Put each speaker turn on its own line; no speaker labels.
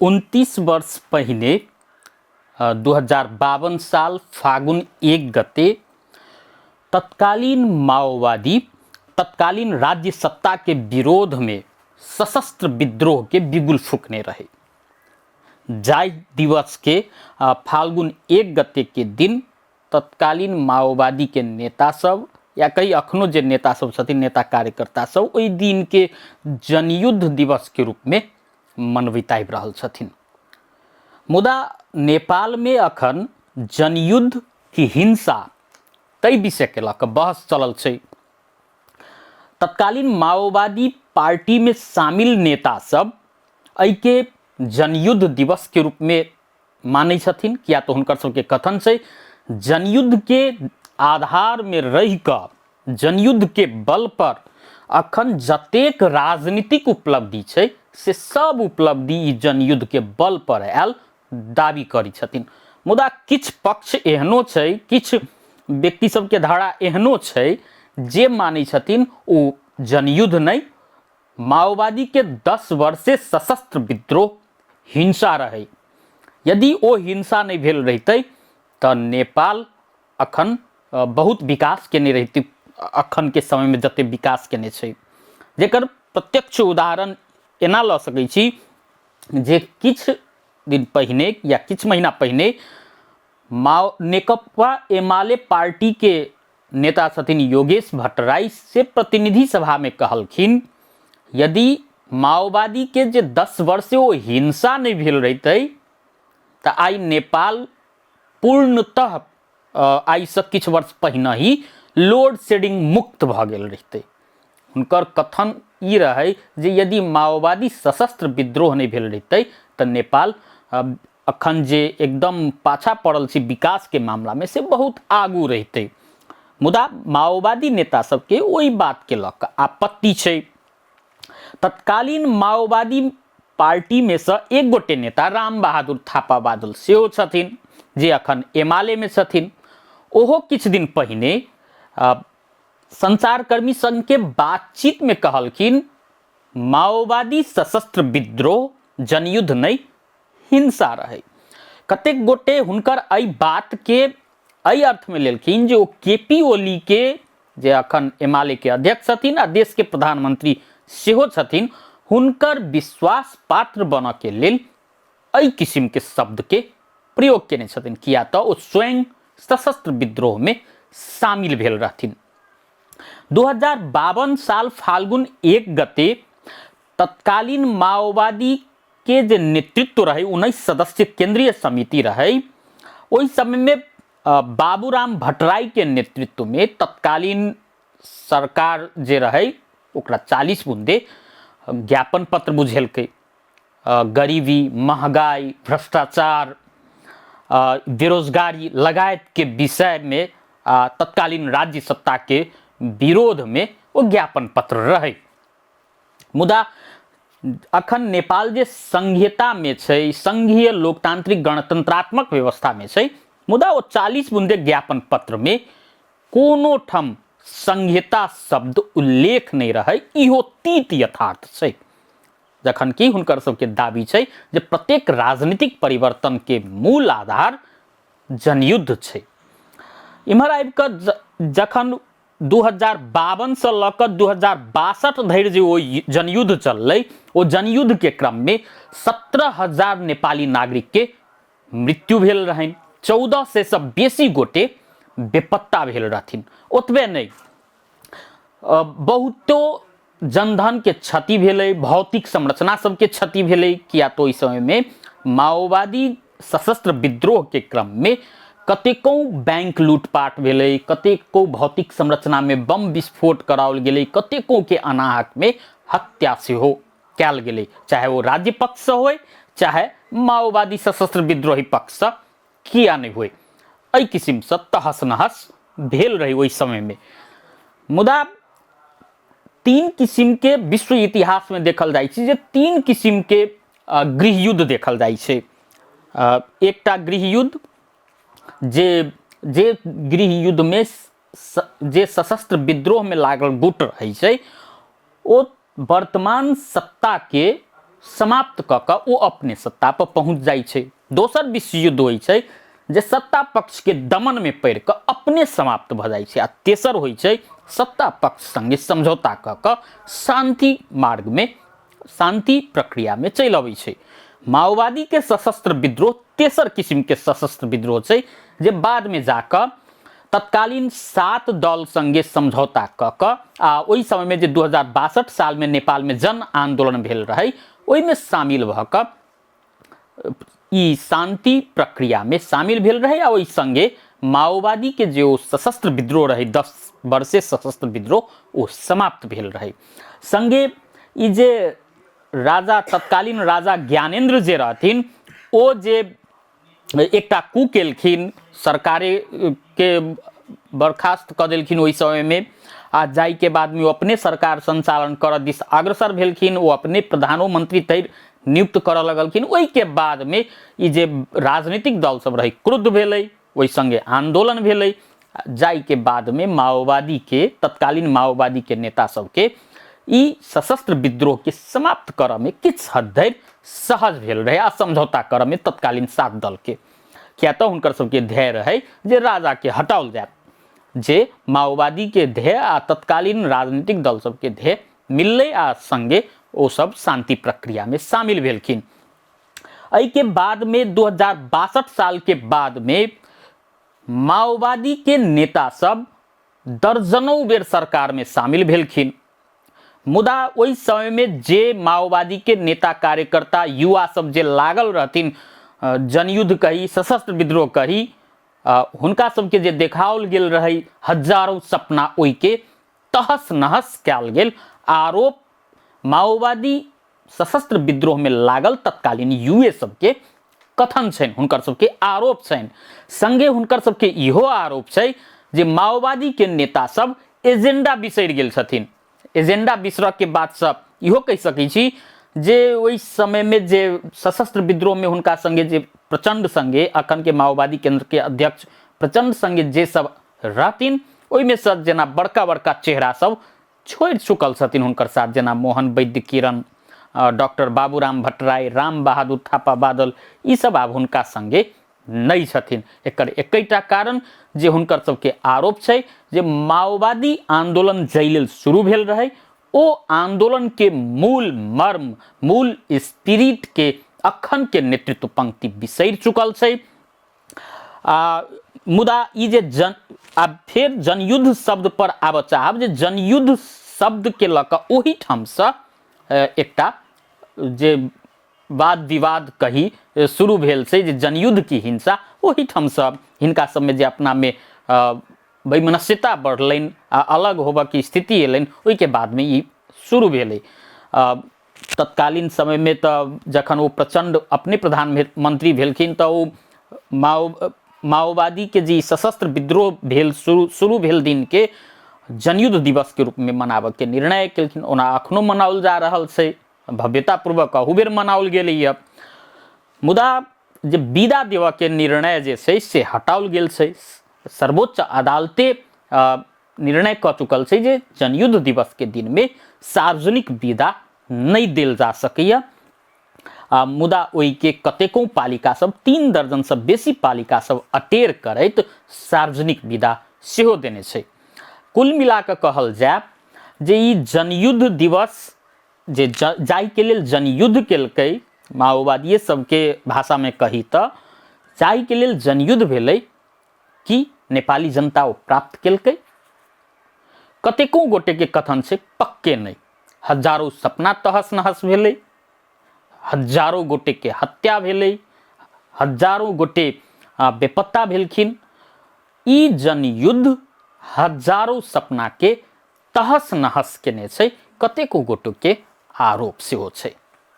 29 वर्ष पहिने 2052 साल फागुन 1 गते तत्कालीन माओवादी तत्कालीन राज्य सत्ता के विरोध में सशस्त्र विद्रोह के बिगुल फूकने रहे। जाय दिवस के फाल्गुन 1 गते के दिन तत्कालीन माओवादी के नेता सब या कई अखनो जे नेता सब छथिन, नेता कार्यकर्ता सब ओई दिन के जनयुद्ध दिवस के रूप में मनबैत रहल छथिन। मुदा नेपाल में अखन जनयुद्ध की हिंसा तई विषय के लक बहस चलल छै। तत्कालीन माओवादी पार्टी में शामिल नेता सब एके जनयुद्ध दिवस के रूप में मानै छथिन, किया तो हुनकर सबके कथन छै जनयुद्ध के आधार में रह कर जनयुद्ध के बल पर अखन जतेक राजनीतिक उपलब्धि छै से सब उपलब्धि ई जनयुद्ध के बल पर आयल दावी करै छथिन। मुदा किछ पक्ष एहनो छै, किछ व्यक्ति सबके धारा एहनो छै जे मानै छथिन ओ जनयुद्ध नहीं, माओवादी के 10 वर्षे सशस्त्र विद्रोह हिंसा रहे। यदि वो हिंसा नहीं भेल रहते तो नेपाल अखन बहुत विकास केने रहती, अखन के समय में जते विकास केने छै। जेकर प्रत्यक्ष उदाहरण एना ल सकै छी जे किछ दिन पहिने या किछ महीना पहिने नेकपा एमाले पार्टी के नेता छथिन योगेश भट्टराई से प्रतिनिधि सभा में कहलखिन यदि माओवादी के जे 10 वर्ष से वो हिंसा नहीं भेल रहते तो आई नेपाल पूर्णतः आई से किछ वर्ष पहिने ही लोड शेडिंग मुक्त भ गेल रहते। हुनकर कथन ई रहे जे यदि माओवादी सशस्त्र विद्रोह नहीं भेल रहते तो नेपाल अखन जे एकदम पाछा पड़ल छी विकास के मामला में से बहुत आगू रहते। मुदा माओवादी नेता सबके ओई बात के लक आपत्ति छै। तत्कालीन माओवादी पार्टी में से एक गोटे नेता राम बहादुर थापा बादल सेहो छथिन जे अखन एमाले में छथिन। ओहो किछ दिन पहिने संचारकर्मी संघ के बातचीत में कहलखिन माओवादी सशस्त्र विद्रोह जनयुद्ध नहीं हिंसा रहे। कतेक गोटे हुनकर एई बात के एई अर्थ में लेलखिन जे ओ केपी ओली के जे अखन एमाले के अध्यक्ष छथिन आ देश के प्रधानमंत्री सेहो छथिन, हुनकर विश्वास पात्र बन के लेल एई किस्म के शब्द के प्रयोग केने छथिन, किया तो ओ स्वयं सशस्त्र विद्रोह में शामिल भेल रहथिन। 2052 साल फाल्गुन 1 गते तत्कालीन माओवादी के जे नेतृत्व रहे 19 सदस्य केंद्रीय समिति रहे, ओई समय में बाबूराम भट्टराई के नेतृत्व में तत्कालीन सरकार जे रहे ओकरा 40 बुंदे ज्ञापन पत्र बुझेलकै। गरीबी, महंगाई, भ्रष्टाचार, बेरोजगारी लगायत के विषय में तत्कालीन राज्य सत्ता के विरोध में वो ज्ञापन पत्र रहे। मुदा अखन नेपाल जे संघीयता में छै, संघीय लोकतांत्रिक गणतंत्रात्मक व्यवस्था में छै, मुदा वो 40 बुंदे ज्ञापन पत्र में कोनो ठम संघीयता शब्द उल्लेख नहीं रहे। इहो तीत यथार्थ छै। जखन कि हुनकर सबके दावी छै जे प्रत्येक राजनीतिक परिवर्तन के मूल आधार जनयुद्ध छै। इम्हर आबि कऽ जखन 2052 से लकर 2062 धरि जे ओ जनयुद्ध चललै, ओ जनयुद्ध के क्रम में 17,000 नेपाली नागरिक के मृत्यु भेल रहनि। 1400 से बेसी गोटे बेपत्ता भेल रहथिन। ओतबे नहीं, बहुतो जनधन के क्षति भेलै, भौतिक संरचना सबके क्षति भेलै, किया तो इस समय में माओवादी सशस्त्र विद्रोह के क्रम में कतेको बैंक लूटपाट भेलै, कतेको भौतिक संरचना में बम विस्फोट कराओल गेलै, कतेको के अनाहक में हत्या सेहो कैल गेलै, चाहे वो राज्य पक्ष से होय चाहे माओवादी सशस्त्र विद्रोही पक्ष से किया नहीं होय। एई किस्म से तहस नहस भेल रही ओई समय में। मुदा 3 किस्म के विश्व इतिहास में देखल जाय छै जे 3 किस्म के गृह युद्ध देखल जाय छै। एकटा गृह युद्ध जे गृह युद्ध में जे सशस्त्र विद्रोह में लागल गुट रहै छै, ओ वर्तमान सत्ता के समाप्त क क ओ अपने सत्ता पर पहुँच जाइ छै। दोसर विश्व युद्ध होइ छै जे सत्ता पक्ष के दमन में पड़ क अपने समाप्त भ जाइ छै। आ तेसर होइ छै सत्ता पक्ष संगे समझौता क क शांति मार्ग में, शांति प्रक्रिया में चलि अबै छै। माओवादी के सशस्त्र विद्रोह तेसर किस्म के सशस्त्र विद्रोह छै जे बाद में जाकर तत्कालीन 7 दल संगे समझौता क क आ ओहि समय में जे 2062 साल में नेपाल में जन आंदोलन भेल रहे, ओहि में शामिल भ क ई शांति प्रक्रिया में शामिल भेल रहे। आ ओहि संगे माओवादी के जो सशस्त्र विद्रोह रहे, 10 वर्षीय सशस्त्र विद्रोह, वो समाप्त भेल रहे। संगे ई जे राजा, तत्कालीन राजा ज्ञानेन्द्र जे रहथिन, ओ जे एकटा कू केलखिन, सरकारे के बर्खास्त क देलखिन ओहि समय में, आ जाय के बाद में वो अपने सरकार संचालन कर दिस अग्रसर भेलखिन। वो अपने प्रधानमंत्री तैर नियुक्त कर लगलखिन। ओहि के बाद में ई जे राजनीतिक दल सब रहे क्रुद्ध भेलै, ओहि संगे आंदोलन भेलै। जाय के बाद में माओवादी के, तत्कालीन माओवादी के नेता सबके ई सशस्त्र विद्रोह के समाप्त कर में किछ हद धरि सहज भेल रहे आ समझौता कर में तत्कालीन 7 दल के। क्या तो हुनकर सबके ध्येय रहे जे राजा के हटाओल जाए, जे माओवादी के ध्येय आ तत्कालीन राजनीतिक दल सबके ध्येय मिलले आ संगे ओ सब शांति प्रक्रिया में शामिल भेलखिन। एहि के बाद में 2062 साल के बाद में माओवादी के नेता सब दर्जनों बेर सरकार में शामिल भेलखिन। मुदा ओहि समय में जे माओवादी के नेता कार्यकर्ता युवा सब जे लागल रहथिन, जनयुद्ध कही, सशस्त्र विद्रोह कही, हुनका सबके जे देखाओल गेल रहे हजारों सपना, ओहि के तहस नहस कयल गेल। आरोप माओवादी सशस्त्र विद्रोह में लागल तत्कालीन युवे सबके कथन छनि, हुनकर सबके आरोप छनि। संगे हुनकर सबके इहो आरोप छै जे माओवादी के नेता सब एजेंडा बिसरि गेल छथिन। एजेंडा बिसरऽ के बाद सब इहो कहि सकै छी जे ओहि समय में जे सशस्त्र विद्रोह में हुनका संगे जे प्रचंड संगे, अखन के माओवादी केंद्र के अध्यक्ष प्रचंड संगे जे सब रहथिन, ओहि में सब जेना बड़का बड़का चेहरा सब छोड़ि चुकल छथिन हुनकर साथ, जेना मोहन वैद्य किरण, डॉक्टर बाबूराम भट्टराय, राम बहादुर थापा बादल, ई सब आब हुनका संगे नहीं छथिन। एकर एकैटा कारण जे हुनकर सबके आरोप छै जे माओवादी आंदोलन जाहि लेल शुरू भेल रहे, ओ आंदोलन के मूल मर्म, मूल स्पिरिट के अखन के नेतृत्व पंक्ति बिसरि चुकल छै। मुदा ई जे आब फेर जनयुद्ध शब्द पर आब चाहब जे जनयुद्ध शब्द के लऽ कऽ ओहि ठाम से एकटा जे वाद विवाद कही शुरू भेल छै जे जनयुद्ध की हिंसा, ओहि ठाम से हिनका सब में जे अपना में वैमनस्यता बढ़लनि आ अलग होबऽ की स्थिति एलनि, ओहि के बाद में ई शुरू भेलै। तत्कालीन समय में तो जखन वो प्रचंड अपने प्रधानमंत्री भेलखिन तो वो माओवादी के जी सशस्त्र विद्रोह भेल शुरू भेल दिन के जनयुद्ध दिवस के रूप में मनाबऽ के निर्णय केलखिन। ओना अखनो मनाओल जा रहल छै, भव्यतापूर्वक अहू बेर मनाओल गेलैए। मुदा जे विदा देवऽ के निर्णय जे छै से हटाओल गेल छै। सर्वोच्च अदालते निर्णय क चुकल छै जे जनयुद्ध दिवस के दिन में सार्वजनिक विदा नहीं देल जा सकैया। मुदा ओहि के कतेकों पालिका सब, 3 दर्जन से बेसी पालिका सब अटेर करैत सार्वजनिक विदा सेहो देने छै। कुल मिला कऽ कहल जाय जे ई जनयुद्ध दिवस जे जाहि के लेल जनयुद्ध केलकै, माओवादी सबके भाषा में कही तऽ जाहि के लेल जनयुद्ध भेलै कि नेपाली जनता ओ प्राप्त केलकै। कतेकों गोटे के कथन छै पक्के नहीं, हजारों सपना तहस नहस भेलै, हजारों गोटे के हत्या भेलै, हजारों गोटे बेपत्ता भेलखिन। ई जनयुद्ध हजारों सपना के तहस नहस केने छै, कतेको गोटे के आरोप सेहो छै।